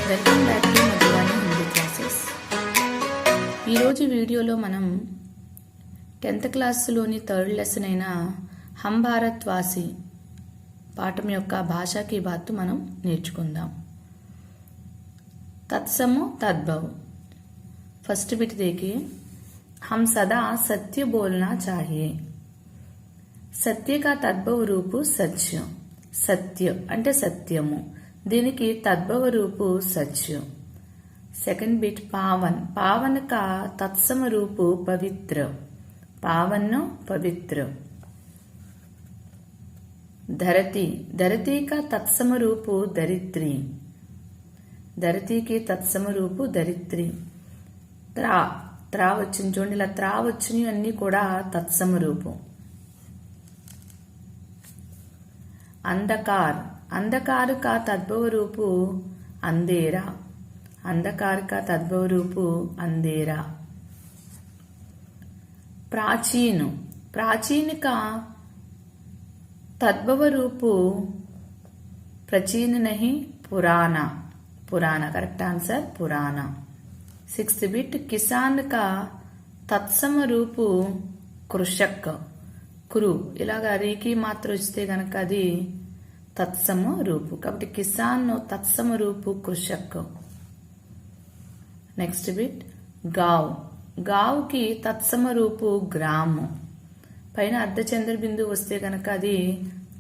Welcome back to Madhuvani Hindi classes. ఈరోజు వీడియోలో మనం 10th క్లాస్లోని థర్డ్ లెసన్ అయిన హమ్ భారత్ వాసి పాఠం యొక్క భాషాకి బాత్ మనం నేర్చుకుందాం. तत्समो तद्भव. फर्स्ट बिट देखिए, हम सदा सत्य बोलना चाहिए. सत्य का तद्भव रूप सत्य. सत्य అంటే సత్యము, దీనికి తద్భవ రూపు సత్య. సెకండ్ బిట్ पावन. पावन का तत्सम रूप पवित्र. पावन पवित्र. धरती. धरती का तत्सम रूप दरिद्री. ధరతి కి తత్సమ రూపు దరిద్రి. త్రా వచ్చింది చూడండి, ఇలా త్రా వచ్చినవి అన్ని కూడా తత్సమ రూపం. अंधकार. अंधकार का तद्भव रूप अंधेरा. अंधकार का तद्भव रूप अंधेरा. प्राचीन. प्राचीन का तद्भव रूप प्राचीन नहीं पुराना. पुराना करेक्ट आंसर पुराना. 6th बिट किसान का तत्सम रूप कृषक. కురు ఇలాగా రీకి మాత్రం వస్తే గనక అది తత్సమ రూపు, కాబట్టి కిసాన్ తత్సమ రూపు కృషక్. నెక్స్ట్ బిట్ గావ్. గావ్ కి తత్సమ రూపు గ్రామ్. పైన అర్ధచంద్ర బిందువు వస్తే గనక అది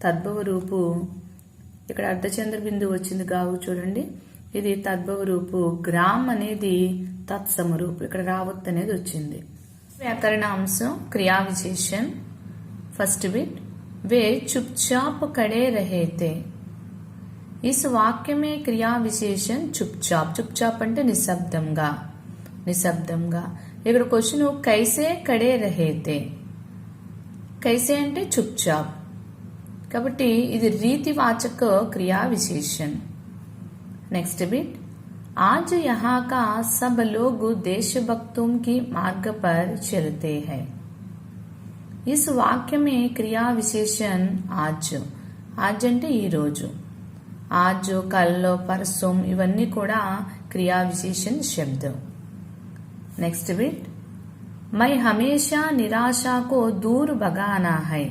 తద్భవ రూపు. ఇక్కడ అర్ధచంద్ర బిందువు వచ్చింది గావు చూడండి, ఇది తద్భవ రూపు. గ్రామ్ అనేది తత్సమ రూపు. ఇక్కడ రావత్ అనేది వచ్చింది. వ్యాకరణ అంశం క్రియా విశేషం. फर्स्ट बिट वे चुपचाप खड़े रहे थे. इस वाक्य में क्रिया विशेषण चुपचाप. चुपचाप అంటే నిశ్శబ్దంగా. నిశ్శబ్దంగా. ఇక్కడ క్వశ్చన్ కైసే ఖడే రహే తే. కైసే అంటే चुपचाप, కాబట్టి ఇది రీతివాచక క్రియా విశేషण. नेक्स्ट बिट आज यहाँ का सब लोग देशभक्तों की मार्ग पर चलते हैं. इस वाक्य में क्रिया विशेषण आज. आज అంటే ఈ రోజు. आज कल परसों ఇవన్నీ కూడా क्रिया विशेषण शब्द. नेक्स्ट बिट मैं हमेशा निराशा को दूर भगाना है.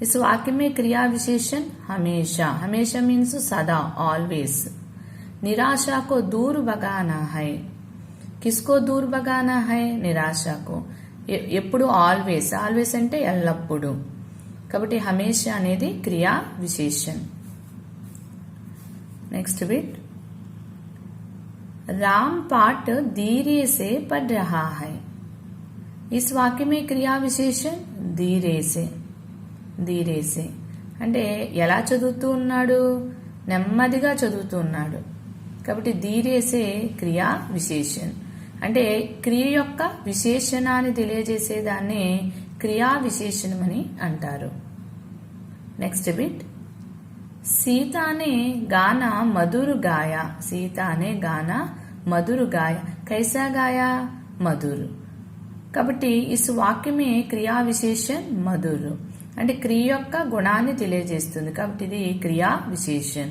इस वाक्य में क्रिया विशेषण हमेशा. हमेशा मीन्स सदा, ऑलवेज. निराशा को दूर भगाना है. किसको दूर भगाना है? निराशा को. ఎప్పుడు ఆల్వేస్. ఆల్వేస్ అంటే ఎల్లప్పుడు, కాబట్టి హమేషా అనేది క్రియా విశేషణ. నెక్స్ట్ బిట్ राम पाठ धीरे से पढ़ रहा है. इस वाक्य में क्रिया विशेषण धीरे से. ధీరే సే అంటే ఎలా చదువుతూ ఉన్నాడు? నెమ్మదిగా చదువుతూ ఉన్నాడు, కాబట్టి ధీరేసే క్రియా విశేషణ. అంటే క్రియ యొక్క విశేషణాన్ని తెలియజేసేదాన్ని క్రియా విశేషణమని అంటారు. నెక్స్ట్ బిట్ सीता ने गाना मधुर गाया. सीता ने गाना मधुर गाया. कैसा गाया? मधुर. కాబట్టి इस वाक्य में क्रिया विशेषण मधुर అంటే క్రియ యొక్క గుణాన్ని తెలియజేస్తుంది, కాబట్టి ఇది క్రియా విశేషణ.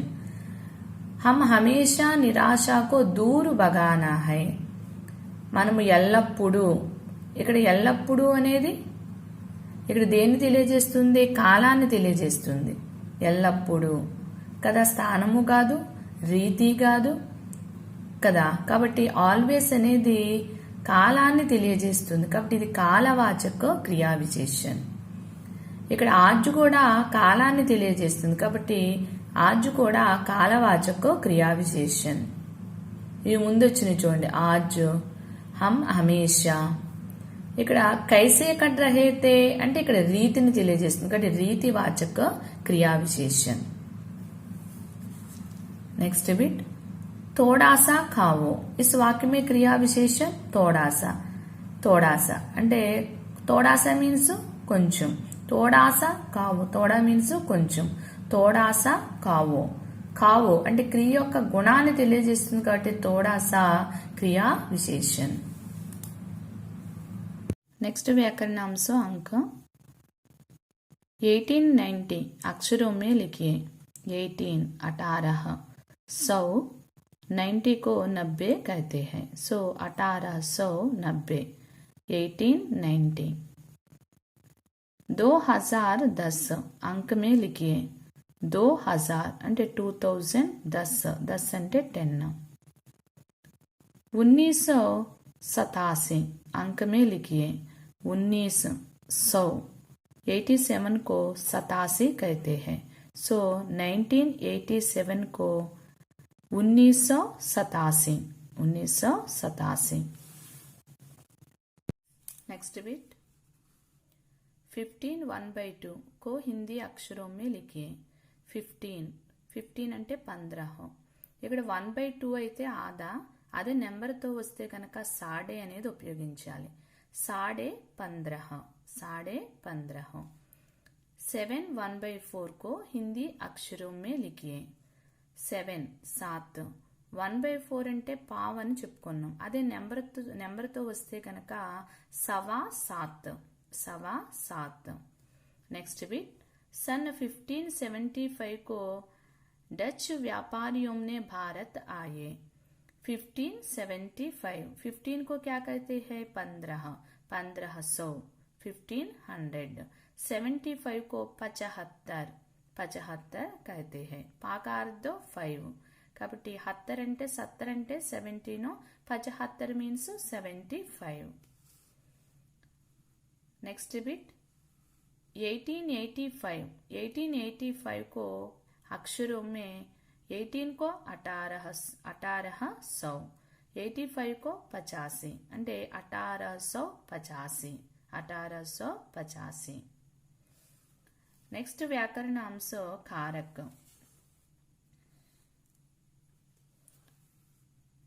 हम हमेशा निराशा को दूर भगाना है. మనము ఎల్లప్పుడూ. ఇక్కడ ఎల్లప్పుడూ అనేది ఇక్కడ దేన్ని తెలియజేస్తుంది? కాలాన్ని తెలియజేస్తుంది. ఎల్లప్పుడూ కదా, స్థానము కాదు, రీతి కాదు కదా, కాబట్టి ఆల్వేస్ అనేది కాలాన్ని తెలియజేస్తుంది, కాబట్టి ఇది కాలవాచక క్రియా విశేషణ. ఇక్కడ ఆజ్ కూడా కాలాన్ని తెలియజేస్తుంది, కాబట్టి ఆజ్ కూడా కాలవాచక క్రియా విశేషణ. ఇవి ముందు వచ్చినాయి చూడండి, ఆజ్, హమ్ హమేషా. ఇక్కడ కైసే కట్ రహేతే అంటే ఇక్కడ రీతిని తెలియజేస్తుంది, కాబట్టి రీతివాచక క్రియా విశేషణ. నెక్స్ట్ బిట్ తోడాసా ఖావో. ఇస్ వాక్య మే క్రియా విశేషణ తోడాసా. తోడాసా అంటే తోడాసా మీన్స్ కొంచెం. తోడాసా కావో. తోడా మీన్స్ కొంచెం. తోడాసా కావో. కావో అంటే క్రియ యొక్క గుణాన్ని తెలియజేస్తుంది, కాబట్టి తోడాసా క్రియా విశేషణ. नेक्स्ट व्याकरणांश अंक 1890 अक्षरों में लिखिए. 18 18, 100 90 को 90 कहते हैं। सो 1890 1890। 2010 अंक में लिखिए। 2000 అంటే 2010 10 అంటే 10। 1987 अंक में लिखिए। 1900 87 को 87 कहते हैं। सो 1987 को 1987 1987। नेक्स्ट बिट 15 1/2 को हिंदी अक्षरों में लिखिए। 15 అంటే 15। ఇక్కడ 1/2 అయితే ఆదా, అదే నెంబర్తో వస్తే కనుక సాడే అనేది ఉపయోగించాలి। साढ़े 15 साढ़े 15। 7 1/4 को हिंदी अक्षरों में लिखिए। 7 7। 1/4 అంటే పావు అని చెప్పుకున్నాం, అదే నెంబర్తో వస్తే కనుక सवा 7 सवा 7। नेक्स्ट बिट सन 1575 को डच व्यापारियों ने भारत आए। 1575 15 को क्या कहते हैं? 15 1500 1500। 75 को 75 75 कहते हैं। पाकार्दो 5 కాబట్టి 70 అంటే 70 అంటే 17 75 మీన్స్ 75। नेक्स्ट बिट 1885 को अक्षरों में 18 को 1800 85 को 85 అంటే 1885 1885। नेक्स्ट व्याकरणांश कारक।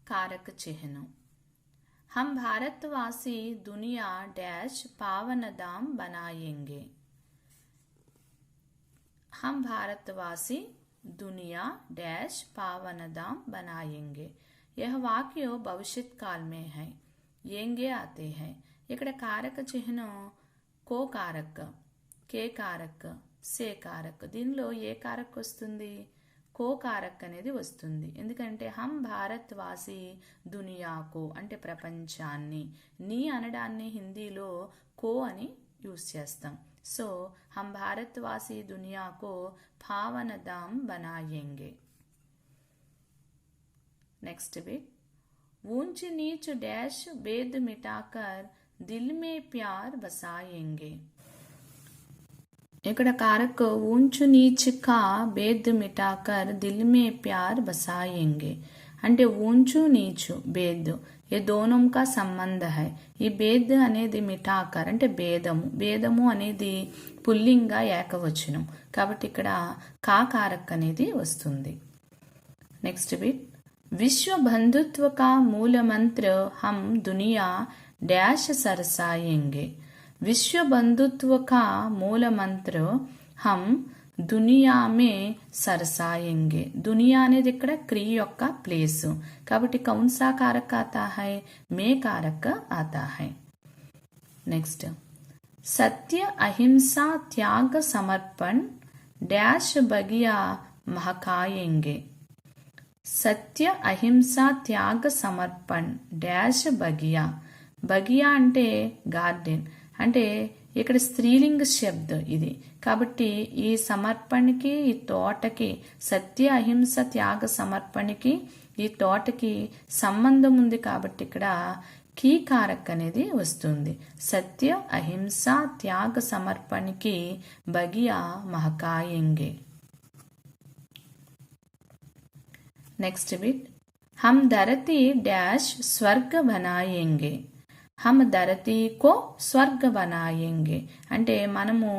कारक चिन्ह। हम भारतवासी दुनिया डैश पावनदाम बनाएंगे। हम भारतवासी दुनिया डैश पावनदाम बनाएंगे। यह वाक्य भविष्य काल में है। येंगे आते हैं। ఇక్కడ కారక చిహ్నం కో కారక్, కే కారక్, సే కారక్। దీనిలో ఏ కారక్ వస్తుంది? కో కారక్ అనేది వస్తుంది। ఎందుకంటే హమ్ భారత్ వాసి దునియాకు అంటే ప్రపంచాన్ని, నీ అనడాన్ని హిందీలో కో అని యూజ్ చేస్తాం। సో हम भारतवासी दुनिया को पावनदाम बनाएंगे। नेक्स्ट बिट ऊंच नीच डैश भेद मिटाकर दिल में प्यार बसाएंगे। ఇక్కడ कारक ऊंच नीच का भेद मिटाकर दिल में प्यार बसाएंगे అంటే ऊंचू नीचू भेद ये दोनों का संबंध है। ఈ భేద్ అనేది మిఠాకర్ అంటే భేదము, భేదము అనేది పుల్లింగ ఏకవచనం కాబట్టి ఇక్కడ కా కారక్ అనేది వస్తుంది। నెక్స్ట్ బిట్ विश्व बंधुत्व का मूल मंत्र हम दुनिया डैश सरसाएंगे। विश्व बंधुत्व का मूल मंत्र हम दुनिया में सरसाएंगे। दुनिया అనేది ఇక్కడ క్రియ యొక్క ప్లేస్ కాబట్టి कौन सा कारक आता है? में कारक आता है। नेक्स्ट सत्य अहिंसा त्याग समर्पण डैश बगिया महकाएंगे। सत्य अहिंसा त्याग समर्पण डैश बगिया। बगिया అంటే గార్డెన్ అంటే ఇక్కడ స్త్రీలింగ శబ్ద ఇది కాబట్టి ఈ సమర్పణకి ఈ తోటకి సత్య అహింస త్యాగ సమర్పణకి ఈ తోటకి సంబంధం ఉంది కాబట్టి ఇక్కడ కీ కారక్ అనేది వస్తుంది। సత్య అహింస త్యాగ సమర్పణకి బగియా మహకాయేంగే। नेक्स्ट बिट हम धरती डैश स्वर्ग बनाएंगे। हम धरती को स्वर्ग बनाएंगे అంటే మనము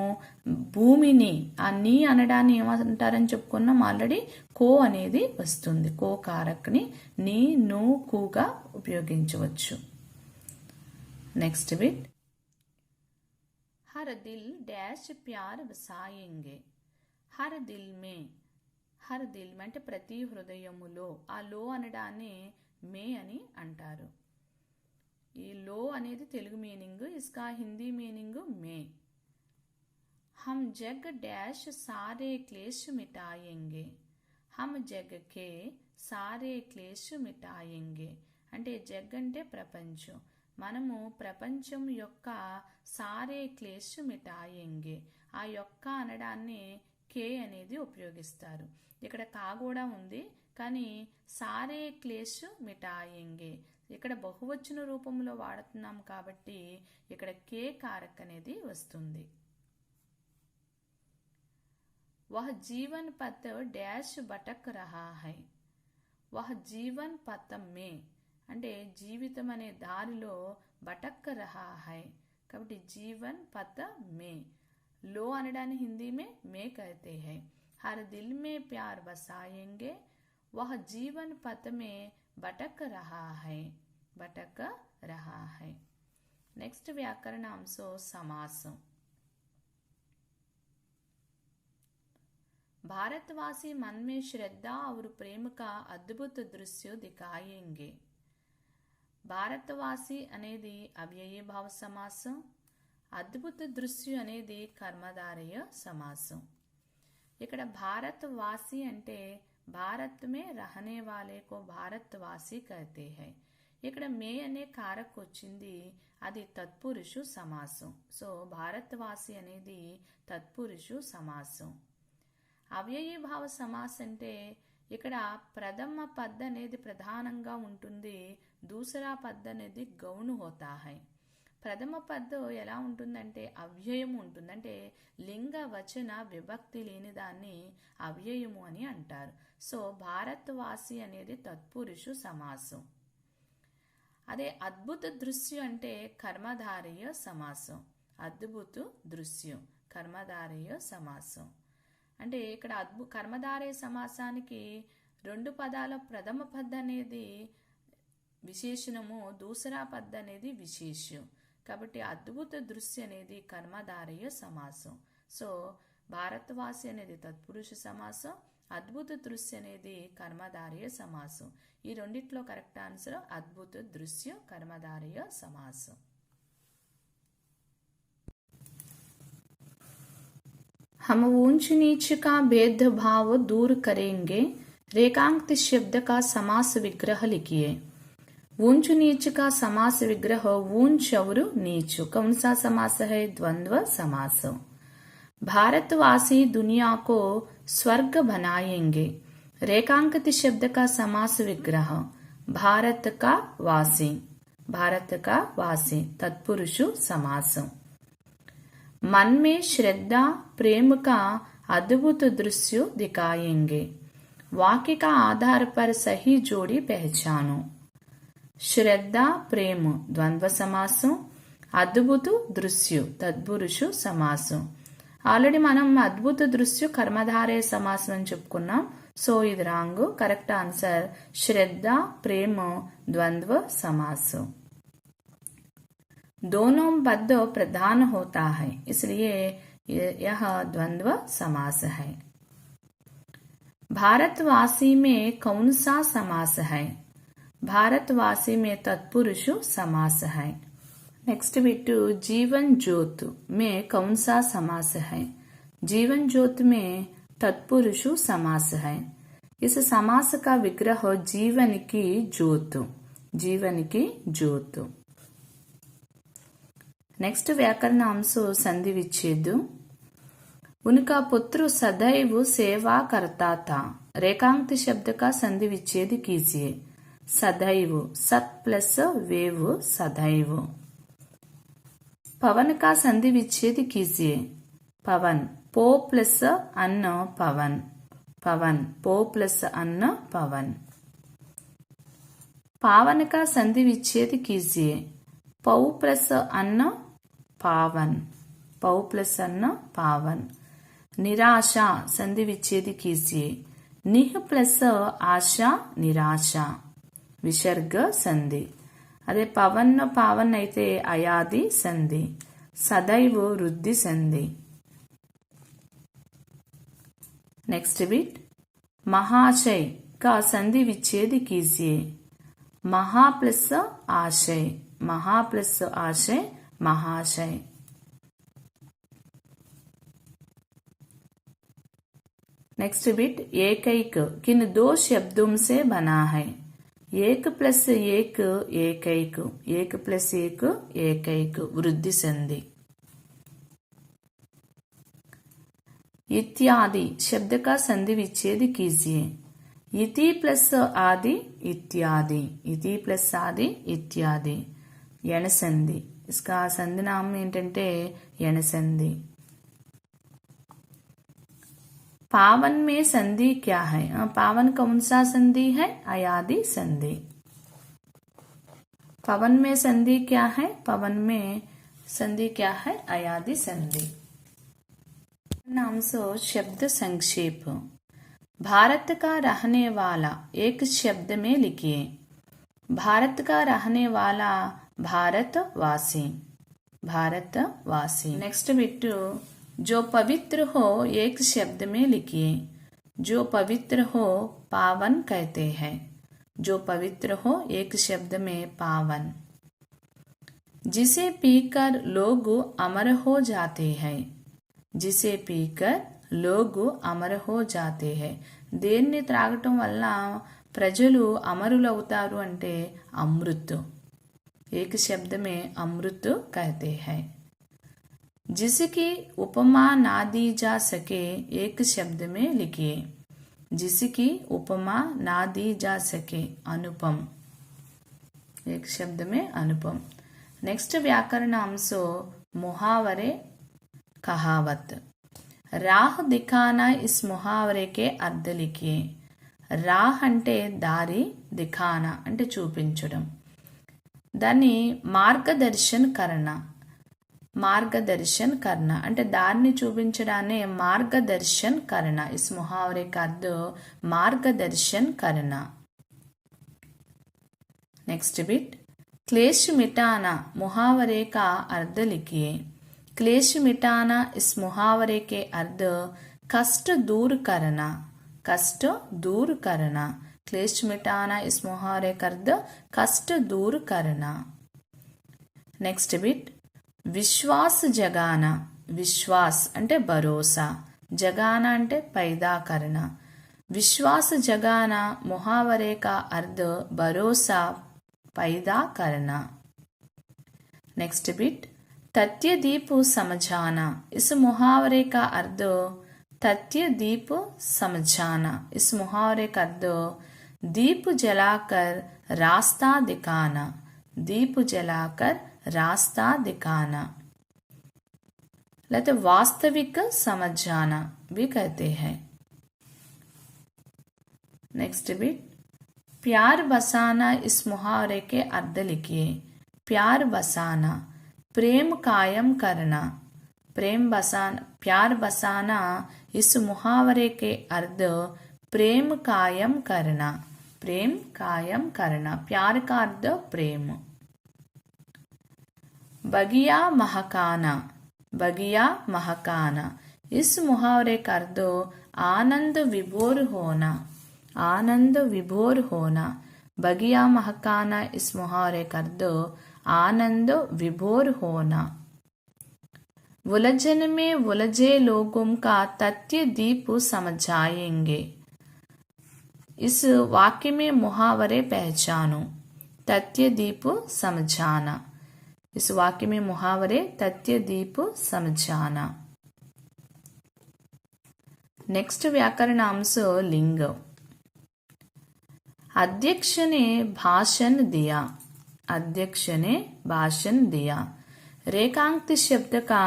భూమిని ఆ నీ అనడాన్ని ఏమంటారని చెప్పుకున్నాం ఆల్రెడీ కో అనేది వస్తుంది। కో కారక్ ని నీ ను కుగా ఉపయోగించవచ్చు। నెక్స్ట్ బిట్ हर दिल डैश प्यार बसाएंगे। हर दिल में हर दिल में అంటే ప్రతి హృదయములో ఆ లో అనడాన్ని మే అని అంటారు। ఈ లో అనేది తెలుగు మీనింగ్, इसका हिंदी मीनिंग మే। हम जग डैश सारे क्लेश मिटाएंगे। हम जग के సారే క్లేష్ మిటాయింగే. అంటే జగ్ అంటే ప్రపంచం. మనము ప్రపంచం యొక్క సారే క్లేష్ మిటాయింగే. ఆ యొక్క అనడాన్ని కే అనేది ఉపయోగిస్తారు. ఇక్కడ కా కూడా ఉంది, కానీ సారే క్లేష్ మిటాయింగే ఇక్కడ బహువచన రూపంలో వాడుతున్నాం కాబట్టి ఇక్కడ కే కారక్ అనేది వస్తుంది. వహ్ జీవన్ పత్ డాష్ భటక్ రహా హై. వహ్ జీవన్ పత్ మే అంటే జీవితం అనే దారిలో భటక్ రహా హై కాబట్టి జీవన్ పత్ మే. లో అనడాన్ని హిందీ మే कहते हैं. हर दिल में प्यार बसाएंगे. वह जीवन पथ में भटक रहा है. भटक रहा है. नेक्स्ट व्याकरणांशो समासं. भारतवासी मन में श्रद्धा और प्रेम का अद्भुत दृश्य दिखाएंगे. భారతవాసి అనేది అవ్యయ భావ సమాసం. అద్భుత దృశ్య అనేది కర్మధారయ సమాసం. ఇక్కడ భారతవాసి అంటే భారత్ మే రహనే వాలే కో భారతవాసి कहते हैं. ఇక్కడ మే అనే కారక్ వచ్చింది, అది తత్పురుషు సమాసం. సో భారతవాసి అనేది తత్పురుషు సమాసం. అవ్యయ భావ సమాసం అంటే ఇక్కడ ప్రథమ పద్ అనేది ప్రధానంగా ఉంటుంది, దూసరా పద్ అనేది గౌణ హోతా హై. ప్రథమ పద్ ఎలా ఉంటుందంటే అవ్యయము ఉంటుంది, అంటే లింగ వచన విభక్తి లేని దాన్ని అవ్యయము అని అంటారు. సో భారతవాసి అనేది తత్పురుషు సమాసం. అదే అద్భుత దృశ్యం అంటే కర్మధారయ సమాసం. అద్భుత దృశ్యం కర్మధారయ సమాసం. అంటే ఇక్కడ కర్మధారయ సమాసానికి రెండు పదాల ప్రథమ పద్ అనేది విశేషణము, దూసరా పద్ అనేది విశేష్యం. కాబట్టి అద్భుత దృశ్య అనేది కర్మధారయ సమాసం. సో భారతవాసి అనేది తత్పురుష సమాసం, అద్భుత దృశ్య అనేది కర్మధారయ సమాసం. ఈ రెండిట్లో కరెక్ట్ ఆన్సర్ అద్భుత దృశ్య కర్మధారయ సమాసం. हम ऊंच नीच का भेदभाव दूर करेंगे. रेखांकित शब्द का समास विग्रह लिखिए. ऊंच नीच का समास विग्रह ऊंच और नीच. कौन सा समास है? द्वंद्व समास. भारतवासी दुनिया को स्वर्ग बनाएंगे. रेखांकित शब्द का समास विग्रह भारत का वासी. भारत का वासी तत्पुरुषु समास. मन में श्रद्धा प्रेम का अद्भुत दृश्य दिखाएंगे. वाक्य का आधार पर सही जोड़ी पहचानो. श्रद्धा प्रेम द्वंद्व समासं, అద్భుత దృశ్య తత్పురుషు సమాసం. ఆల్రెడీ మనం అద్భుత దృశ్య కర్మధారయ సమాసం అని చెప్పుకున్నాం. సో ఇది రాంగ్. కరెక్ట్ ఆన్సర్ శ్రద్ధ ప్రేమ ద్వంద్వ సమాసం. दोनों पद प्रधान होता है, इसलिए यह द्वंद्व समास है. भारतवासी में कौन सा समास है? भारतवासी में तत्पुरुष समास है. नेक्स्ट बिट्टू जीवन ज्योत में कौन सा समास है? जीवन ज्योत में तत्पुरुष समास है. इस समास का विग्रह जीवन की ज्योत. जीवन की ज्योत. नेक्स्ट व्याकरणांश संधि विच्छेद. उनका पुत्र सदैव सेवा करता था. रेखांकित शब्द का संधि विच्छेद कीजिए. सदैव सत प्लस वेव सदैव. पवन का संधि विच्छेद कीजिए. पवन पो प्लस अन्न पवन. पवन पो प्लस अन्न पवन. पावन का संधि विच्छेद कीजिए. पौ प्लस अन्न पावन. पौ प्लस अन्न पावन. निराशा संधि विच्छेद कीजिए. निह प्लस आशा निराशा. विसर्ग संधि. अदे पवन पावन అయితే అయాది సంధి. సదైవ వృద్ధి సంధి. नेक्स्ट बिट महाशय का संधि विच्छेद कीजिए. महा प्लस आशय. महा प्लस आशय महाशय. नेक्स्ट बिट एकैक किन दो शब्दों से बना है। एक प्लस एक एकैक, एक प्लस एक एकैक वृद्धि संधि। इत्यादि शब्द का संधि विच्छेद कीजिए। इति प्लस आदि इत्यादि, इति प्लस आदि इत्यादि यण संधि। इसका संधि नाम ఏంటంటే यण संधि। पावन में संधि क्या है? पावन कौन सा संधि है? अयादि संधि। पवन में संधि क्या है? पवन में संधि क्या है? अयादि संधि। नाम से शब्द संक्षेप। भारत का रहने वाला एक शब्द में लिखिए। भारत का रहने वाला भारतवासी, भारतवासी। नेक्स्ट बिट जो पवित्र हो एक शब्द में लिखिए। जो पवित्र हो पावन कहते हैं। जो पवित्र हो एक शब्द में पावन। जिसे पीकर लोग अमर हो जाते हैं। जिसे पीकर लोग अमर हो जाते हैं। దేన్ని త్రాగటం వల్ల ప్రజలు అమరులవుతారు అంటే అమృత్। एक शब्द में अमृत कहते हैं। जिसकी उपमा ना दी जा सके एक शब्द में लिखिए। जिसकी उपमा ना दी जा सके अनुपम, एक शब्द में अनुपम। नेक्स्ट व्याकरणांश मुहावरे कहावत। राह दिखाना इस मुहावरे के अर्थ लिखिए। राह అంటే దారి, దిఖానా అంటే చూపించడం। దాన్ని మార్గదర్శన్ కరణ, మార్గదర్శన్ కరణ అంటే దారిని చూపించడాన్ని మార్గదర్శన్ కరణ। इस मुहावरे का अर्थ मार्गदर्शन करना। नेक्स्ट बिट क्लेश मिटाना मुहावरे का अर्थ लिखिए। क्लेश मिटाना इस मुहावरे के अर्थ कष्ट दूर करना, कष्ट दूर करना। क्लेश मिटाना इस मुहावरे का अर्थ कष्ट दूर करना। नेक्स्ट बिट विश्वास जगाना। विश्वास అంటే భరోసా, जगाना అంటే पैदा करना। विश्वास जगाना मुहावरे का अर्थ भरोसा पैदा करना। नेक्स्ट बिट तथ्य दीप समझाना। इस मुहावरे का अर्थ तथ्य दीप समझाना। इस मुहावरे का अर्थ दीप जलाकर रास्ता दिखाना, दीप जलाकर रास्ता दिखाना। लेते वास्तविक समझ जाना भी कहते हैं। नेक्स्ट बिट प्यार बसाना इस मुहावरे के अर्थ लिखिए। प्यार बसाना प्रेम कायम करना। प्रेम बसाना, प्यार बसाना इस मुहावरे के अर्थ प्रेम कायम करना, प्रेम कायम करना। प्यार का अर्थ प्रेम। बगिया महकाना, बगिया महकाना इस मुहावरे का अर्थ आनंद विभोर होना, आनंद विभोर होना। बगिया महकाना इस मुहावरे का अर्थ आनंद विभोर होना। उलझन में उलझे लोगों का तथ्य दीप समझाएंगे। इस वाक्य में मुहावरे पहचानो। तथ्य दीप समझाना। इस वाक्य में मुहावरे तथ्य दीप समझाना। नेक्स्ट व्याकरणांश लिंग। अध्यक्ष ने भाषण दिया, अध्यक्ष ने भाषण दिया। रेखांकित शब्द का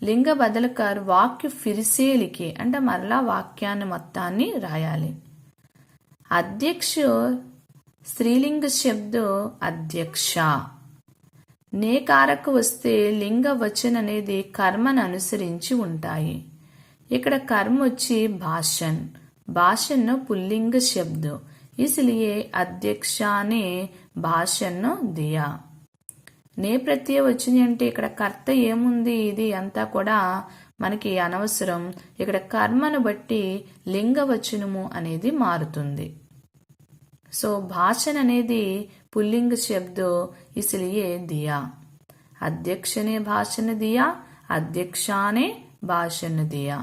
लिंग बदलकर वाक्य फिर से लिखे అంటే మరలా వాక్యాన్ని మొత్తాన్ని రాయాలి। అధ్యక్ష స్త్రీలింగ శబ్ద అధ్యక్ష। నేకారకు వస్తే లింగ వచన అనేది కర్మను అనుసరించి ఉంటాయి। ఇక్కడ कर्म వచ్చి भाषण, भाषण पुल्लिंग शब्द, इसलिए अध्यक्षा ने भाषण दिया। నే ప్రత్యయ వచ్చింది అంటే ఇక్కడ కర్త ఏముంది, ఇది అంతా కూడా మనకి అనవసరం। ఇక్కడ కర్మను బట్టి లింగవచనము అనేది మారుతుంది। సో భాషణ అనేది पुल्लिंग शब्द, इसलिए दिया। अध्यक्ष ने भाषण दिया, अध्यक्षा ने भाषण दिया।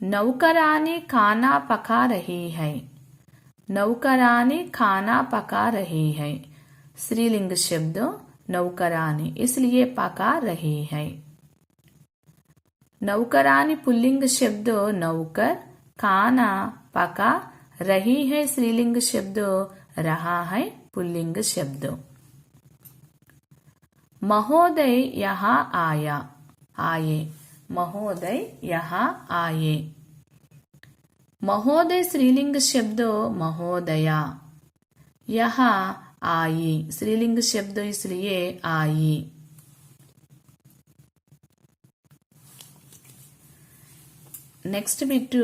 नौकरानी खाना पका रही है। नौकरानी खाना पका रही है। स्त्रीलिंग शब्द नौकरानी, इसलिए पका रही है। नौकरानी पुल्लिंग शब्द नौकर, खाना पका रही है स्त्रीलिंग शब्द, रहा है पुल्लिंग शब्द। महोदय यहाँ आया, आए। महोदय यहाँ आए। महोदय स्त्रीलिंग शब्द महोदया, यहाँ आई स्त्रीलिंग शब्द इसलिए आई। नेक्स्ट बिट,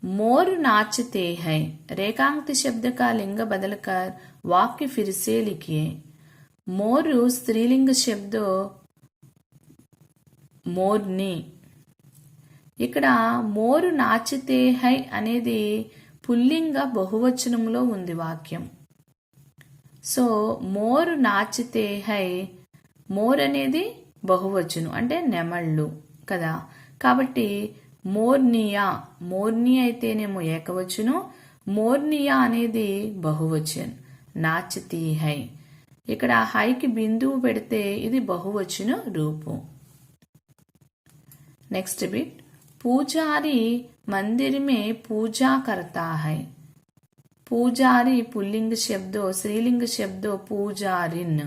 मोर नाचते हैं। रेखांकित शब्द का लिंग बदलकर वाक्य फिर से लिखिए। मोर स्त्रीलिंग शब्द మోర్ని। ఇక్కడ మోరు నాచితే హై అనేది పుల్లింగ బహువచనంలో ఉంది వాక్యం. సో మోరు నాచితే హై, మోర్ అనేది బహువచనం అంటే నెమళ్ళు కదా, కాబట్టి మోర్నియా, మోర్ని అయితేనేమో ఏకవచనం, మోర్నియా అనేది బహువచనం. నాచితీ హై, ఇక్కడ హైకి బిందువు పెడితే ఇది బహువచన రూపం. नेक्स्ट बिट, पूजारी मंदिर में पूजा करता है। पूजारी पुल्लिंग शब्दों, स्त्रीलिंग शब्दों पूजारिन।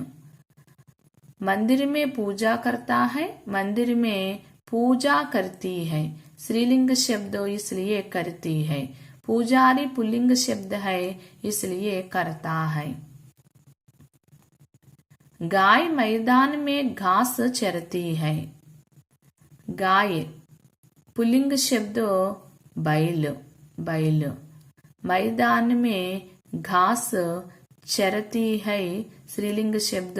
मंदिर में पूजा करता है, मंदिर में पूजा करती है, स्त्रीलिंग शब्दों इसलिए करती है। पूजारी पुल्लिंग शब्द है इसलिए करता है। गाय मैदान में घास चरती है। गाय पुल्लिंग शब्द बैल, बैल। मैदान में घास चरती है, स्त्रीलिंग शब्द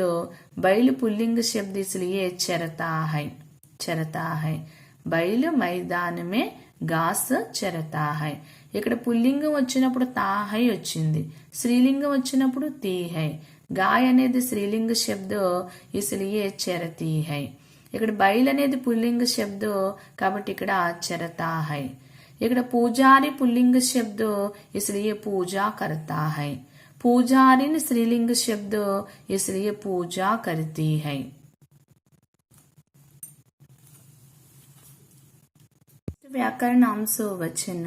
बैल पुल्लिंग शब्द इसलिए चरता है, चरता है। बैल मैदान में घास चरता है. ఇక్కడ పుల్లింగం వచ్చినప్పుడు తా హై వచ్చింది, స్త్రీలింగం వచ్చినప్పుడు తీ హై. గాయ అనేది స్త్రీలింగ శబ్ద ఇస్లియే చరతీ హై. ఇక్కడ బైల్ అనేది పుల్లింగ శబ్ద కాబట్టి ఇక్కడ చరతా హై. ఇక్కడ పూజారి పుల్లింగ శబ్ద ఇస్లియే పూజా करता है. पूजारिन स्त्रीलिंग शब्द इसलिए पूजा करती है. व्याकरणांश वचन,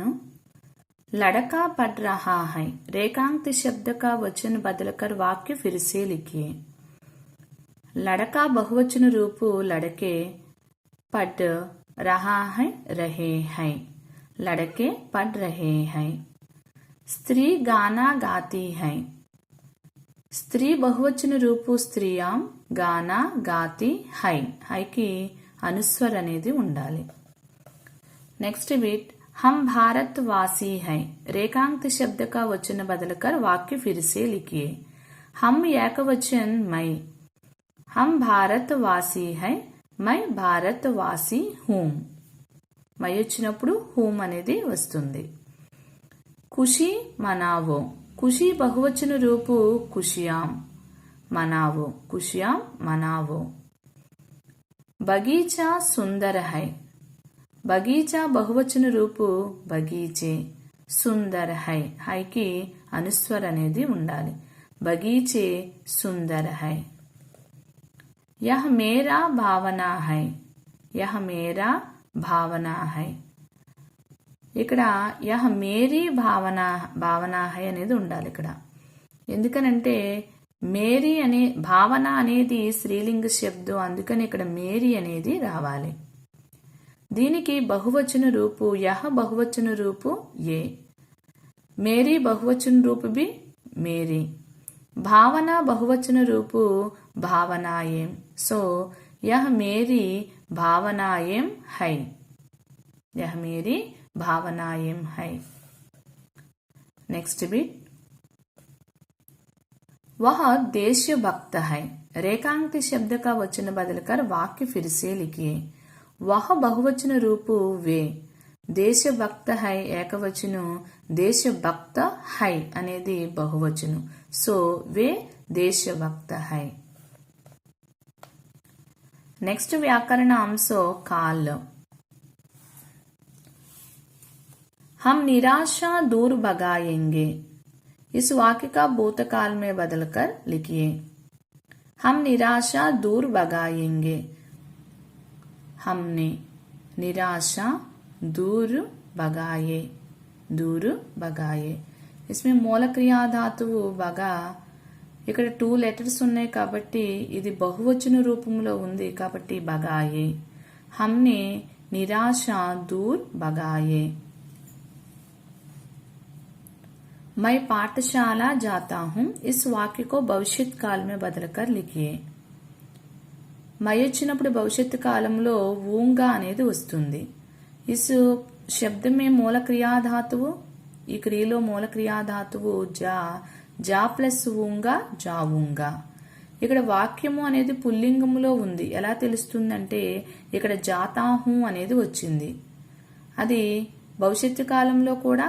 लड़का पढ़ रहा है. रेखांकित शब्द का वचन बदलकर वाक्य फिर से लिखिए. लड़का बहुवचन रूप लड़के, पढ़ रहा है रहे हैं, लड़के पढ़ रहे हैं. स्त्री गाना गाती है. स्त्री बहुवचन रूप स्त्रियां, गाना गाती है. है की अनुस्वर అనేది ఉండాలి. नेक्स्ट बिट, हम भारतवासी हैं. रेखांकित शब्द का वचन बदलकर वाक्य फिर से लिखिए. हम एकवचन मैं, हम भारतवासी हैं, मैं भारतवासी हूं. मैं వచ్చినప్పుడు హూం అనేది వస్తుంది. खुशी मनावो. खुशी बहुवचन रूप खुशियां, मनावो खुशियां मनावो. बगीचा सुंदर है. बगीचा बहुवचन रूप बगीचे, सुंदर है. है की अनुस्वर అనేది ఉండాలి. बगीचे सुंदर है. यह मेरा भावना है. यह मेरा भावना है. ఇక్కడ యహ మేరీ భావన, భావన హై అనేది ఉండాలి ఇక్కడ. ఎందుకనంటే మేరీ అనే భావన అనేది స్త్రీలింగ శబ్దం, అందుకని ఇక్కడ మేరీ అనేది రావాలి. దీనికి బహువచన రూపు యహ బహువచన రూపు ఏ, మేరీ బహువచన రూపు బి మేరీ, భావన బహువచన రూపు భావనాయేం. సో యహ మేరీ భావనాయేం హై, యహ మేరీ भावनाएं है. नेक्स्ट बिट, वह देशभक्त है. रेखांकित शब्द का वचन बदलकर वाक्य फिर से लिखिए. वह बहुवचन रूप वे, देशभक्त है एकवचन, देशभक्त है అనేది बहुवचन. సో वे देशभक्त है. नेक्स्ट व्याकरण अंश काल. हम निराशा दूर भगाएंगे। इस वाक्य का भूतकाल में बदलकर लिखिए। हम निराशा दूर भगाएंगे। हमने निराशा दूर भगाए, दूर भगाए। इसमें మూల క్రియా ధాతువు బగా ఇక్కడ 2 లెటర్స్ ఉన్నాయి కాబట్టి ఇది బహువచన రూపంలో ఉంది కాబట్టి బగాయే। हमने निराशा दूर भगाए। मैं पाठशाला जाता हूं। इस वाक्य को भविष्यत काल में बदलकर लिखिए। మై వచ్చినప్పుడు భవిష్యత్తు కాలంలో ఊంగా అనేది వస్తుంది। ఇస్ శబ్దమే మూల క్రియా ధాతువు, ఈ క్రియలో మూల క్రియా ధాతువు జా, జా ప్లస్ ఊంగా జావుంగా। ఇక్కడ వాక్యము అనేది పుల్లింగములో ఉంది, ఎలా తెలుస్తుందంటే ఇక్కడ జాతాహు అనేది వచ్చింది, అది భవిష్యత్తు కాలంలో కూడా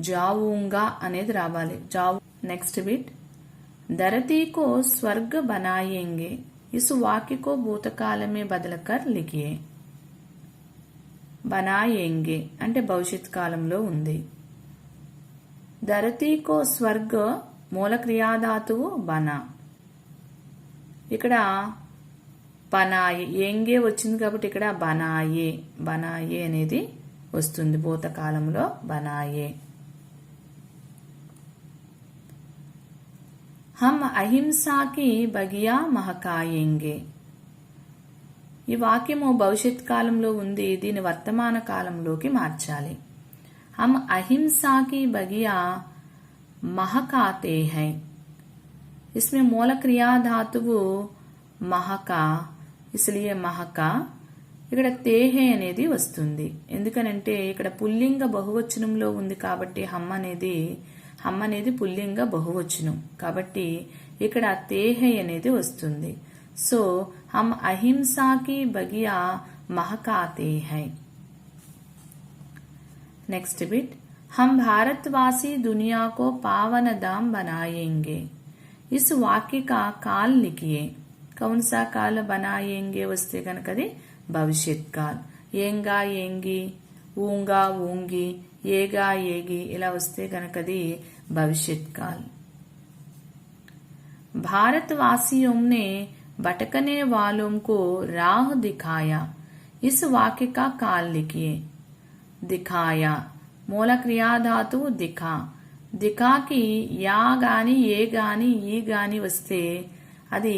జావుంగా అనేది రావాలి, జావు। నెక్స్ట్ బిట్, धरती को स्वर्ग बनाएंगे। इस वाक्य को भूतकाल में बदलकर लिखिए। बनाएंगे అంటే భవిష్యత్ కాలంలో ఉంది। ధరతీ కో స్వర్గ మూల క్రియాధాతువు బనా, ఇక్కడ బనాయే ఏంగే వచ్చింది కాబట్టి ఇక్కడ బనాయే, బనాయే అనేది వస్తుంది భూతకాలంలో బనాయే। हम అహింసా కి బగియా మహకాయేంగే। ఈ వాక్యము భవిష్యత్ కాలంలో ఉంది, దీని వర్తమాన కాలంలోకి మార్చాలి। हम अहिंसा की बगिया महकाते हैं। इसमें मूल क्रिया धातुవు महका, इसलिए महका ఇక్కడ తేహే అనేది వస్తుంది, ఎందుకనంటే ఇక్కడ పుల్లింగ బహువచనంలో ఉంది కాబట్టి హమ్ అనేది పుల్లింగ బహువచనం కాబట్టి ఇక్కడ తేహే అనేది వస్తుంది। సో హమ్ అహింసా కి బగియా మహకాతే హై। नेक्स्ट बिट, हम भारतवासी दुनिया को पावन धाम बनाएंगे। इस वाक्य का काल लिखिए। कौन सा काल बनाएंगे वस्ते कनकदी भविष्यत काल। ఏంగా ఏంగి, ఊంగా ఊంగి, ఏగా ఏగి ఇలా వస్తే కనుకది భవిష్యత్ కాల్। भारतवासियों ने भटकने वालों को राह दिखाया। इस वाक्य का काल लिखिए। दिखाया మూల క్రియా ధాతువు దిఖా, దిఖాకి యా గాని ఏ గాని ఈ గాని వస్తే అది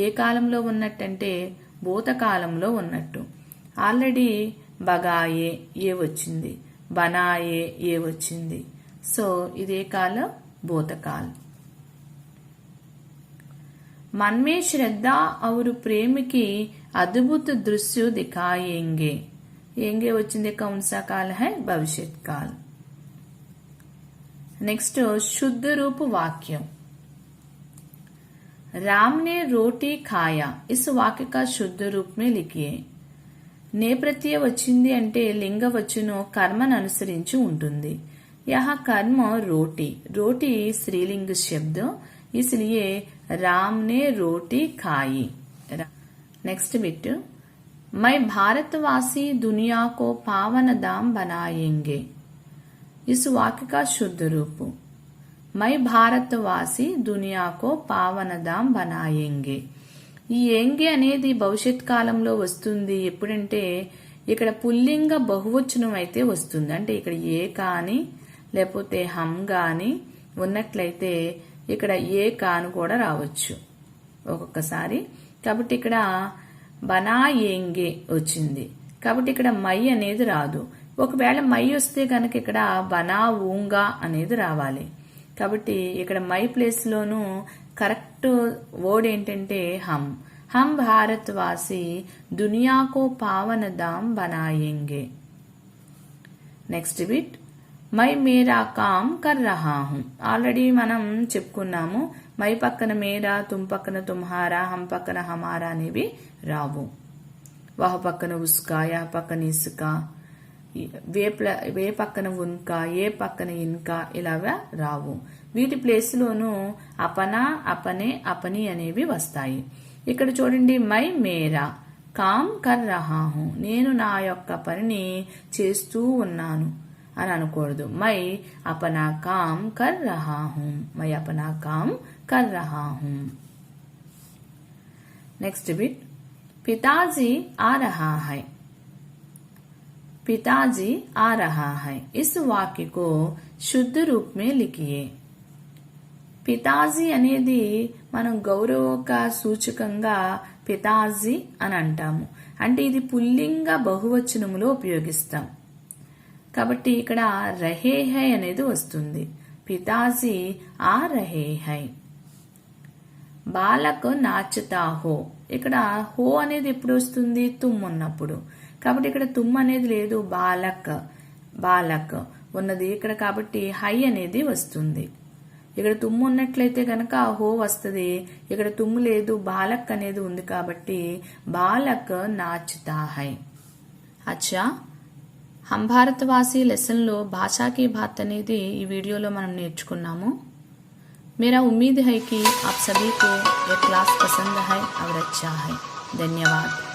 ఏ కాలంలో ఉన్నట్టంటే భూతకాలంలో ఉన్నట్టు। ఆల్రెడీ బగాయే ఏ వచ్చింది, బనాయే ఏ వచ్చింది, సో ఇదే కాలం భూతకాల్। मन में श्रद्धा और प्रेम की अद्भुत दृश्य दिखाएंगे। ఏంగే వచ్చింది कौन सा काल है भविष्यत काल। नेक्स्ट शुद्ध रूप वाक्य, राम ने रोटी खाया। इस वाक्य का शुद्ध रूप में लिखिए। నే ప్రత్యయ వచ్చింది అంటే లింగ వచ్చును కర్మను అనుసరించి ఉంటుంది। यह कर्म रोटी, रोटी स्त्रीलिंग शब्द, इसलिए राम ने रोटी खाई। नेक्स्ट बिट, मैं भारतवासी दुनिया को पावन धाम बनाएंगे। इस वाक्य का शुद्ध रूप, मैं भारतवासी दुनिया को पावन धाम बनाएंगे। ఈ ఏంగే అనేది భవిష్యత్ కాలంలో వస్తుంది ఎప్పుడంటే ఇక్కడ పుల్లింగ బహువచనం అయితే వస్తుంది, అంటే ఇక్కడ ఏ కాని లేకపోతే హమ్ గాని ఉన్నట్లయితే ఇక్కడ ఏ కాను కూడా రావచ్చు ఒక్కొక్కసారి। కాబట్టి ఇక్కడ బనా ఏంగే వచ్చింది కాబట్టి ఇక్కడ మై అనేది రాదు। ఒకవేళ మై వస్తే కనుక ఇక్కడ బనా ఊంగా అనేది రావాలి। కాబట్టి ఇక్కడ my place loan correct word ఏంటంటే హమ్। हम भारतवासी दुनिया को पावन धाम बनाएंगे। नेक्स्ट बिट, मैं मेरा काम कर रहा हूं। ఆల్రెడీ మనం చెప్పుకున్నాము, మై పక్కన మేరా, తుమ్ పక్కన తుమ్హారా, హమ్ పక్కన హమారా అనేవి రావు। వహ్ పక్కన ఉస్కా, యహ్ పక్కన ఇస్కా, వే పక్కన ఉన్కా, ఏ పక్కన ఇన్కా ఇలాగా రావు। వీటి ప్లేస్ లోను అపనా, అపనే, అపని అనేవి వస్తాయి। ఇక్కడ చూడండి, మై మేరా కామ్ కర్ రహా హూ, నేను నా యొక్క పనిని చేస్తూ ఉన్నాను అని అనకూడదు. మై అపనా కామ్ కర్ రహా హూం, మై అపనా కామ్ కర్ రహా హూం. नेक्स्ट बिट, पिताजी आ रहा है. पिताजी आ रहा है. इस वाक्य को शुद्ध रूप में लिखिए. పితాజీ అనేది మనం గౌరవక సూచకంగా పితాజీ అని అంటాము. అంటే ఇది పుల్లింగ బహువచనములో ఉపయోగిస్తాం. కాబట్టి ఇక్కడ రహే హై అనేది వస్తుంది. పితాజీ ఆ రహే హై. బాలక్ నాచుతా హో. ఇక్కడ హో అనేది ఎప్పుడు వస్తుంది? తుమ్ ఉన్నప్పుడు. కాబట్టి ఇక్కడ తుమ్ అనేది లేదు, బాలక్ ఉన్నది ఇక్కడ. కాబట్టి హై అనేది వస్తుంది. ఇక్కడ తుమ్ము ఉన్నట్లయితే కనుక హో వస్తుంది. ఇక్కడ తుమ్ము లేదు, బాలక్ అనేది ఉంది కాబట్టి బాలక్ నాచుతా హై. అచ్చా, హమ్ భారతవాసి లెసన్ లో భాషా కి బాత్ అనేది ఈ వీడియోలో మనం నేర్చుకున్నాము. मेरा उम्मीद है कि आप सभी को ये क्लास पसंद है और अच्छा है. धन्यवाद.